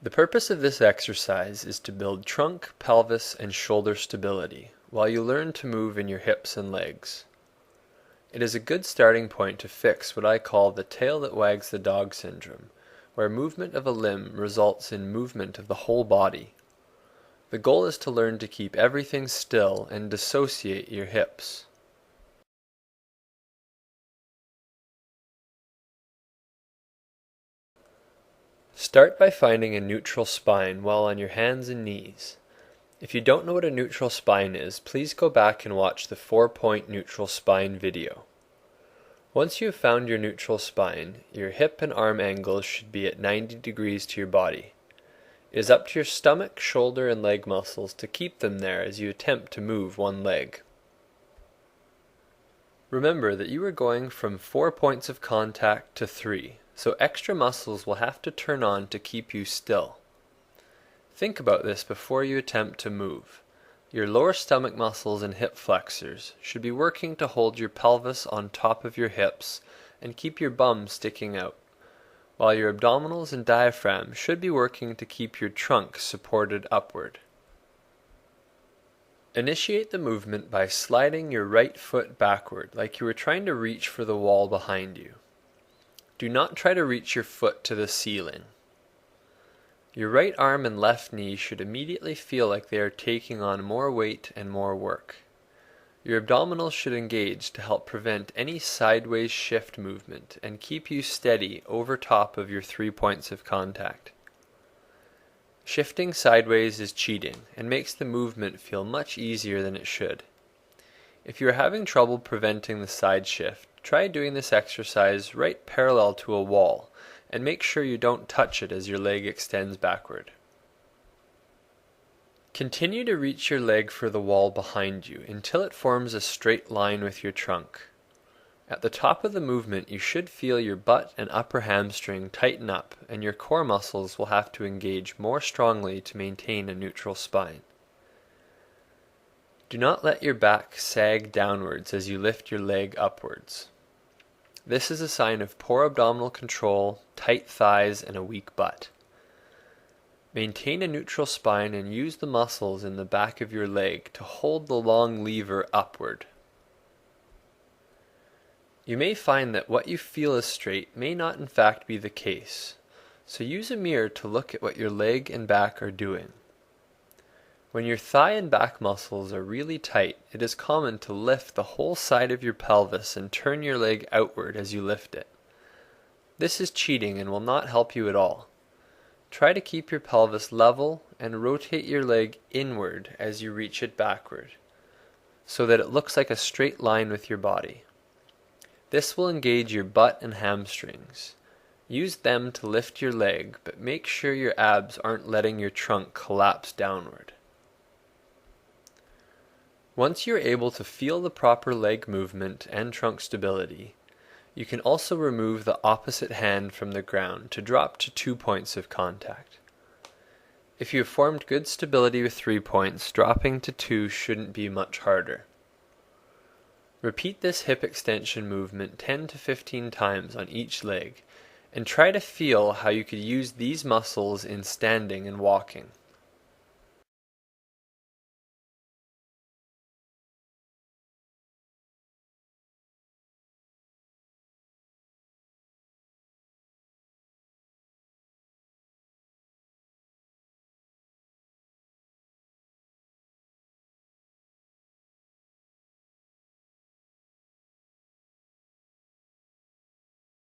The purpose of this exercise is to build trunk, pelvis, and shoulder stability, while you learn to move in your hips and legs. It is a good starting point to fix what I call the tail that wags the dog syndrome, where movement of a limb results in movement of the whole body. The goal is to learn to keep everything still and dissociate your hips. Start by finding a neutral spine while on your hands and knees. If you don't know what a neutral spine is, please go back and watch the 4-point neutral spine video. Once you have found your neutral spine, your hip and arm angles should be at 90 degrees to your body. It is up to your stomach, shoulder, and leg muscles to keep them there as you attempt to move one leg. Remember that you are going from 4 points of contact to 3, so extra muscles will have to turn on to keep you still. Think about this before you attempt to move. Your lower stomach muscles and hip flexors should be working to hold your pelvis on top of your hips and keep your bum sticking out, while your abdominals and diaphragm should be working to keep your trunk supported upward. Initiate the movement by sliding your right foot backward like you were trying to reach for the wall behind you. Do not try to reach your foot to the ceiling. Your right arm and left knee should immediately feel like they are taking on more weight and more work. Your abdominals should engage to help prevent any sideways shift movement and keep you steady over top of your 3 points of contact. Shifting sideways is cheating and makes the movement feel much easier than it should. If you are having trouble preventing the side shift, try doing this exercise right parallel to a wall, and make sure you don't touch it as your leg extends backward. Continue to reach your leg for the wall behind you until it forms a straight line with your trunk. At the top of the movement, you should feel your butt and upper hamstring tighten up, and your core muscles will have to engage more strongly to maintain a neutral spine. Do not let your back sag downwards as you lift your leg upwards. This is a sign of poor abdominal control, tight thighs, and a weak butt. Maintain a neutral spine and use the muscles in the back of your leg to hold the long lever upward. You may find that what you feel is straight may not in fact be the case, so use a mirror to look at what your leg and back are doing. When your thigh and back muscles are really tight, it is common to lift the whole side of your pelvis and turn your leg outward as you lift it. This is cheating and will not help you at all. Try to keep your pelvis level and rotate your leg inward as you reach it backward, so that it looks like a straight line with your body. This will engage your butt and hamstrings. Use them to lift your leg, but make sure your abs aren't letting your trunk collapse downward. Once you are able to feel the proper leg movement and trunk stability, you can also remove the opposite hand from the ground to drop to 2 points of contact. If you have formed good stability with 3 points, dropping to 2 shouldn't be much harder. Repeat this hip extension movement 10 to 15 times on each leg, and try to feel how you could use these muscles in standing and walking.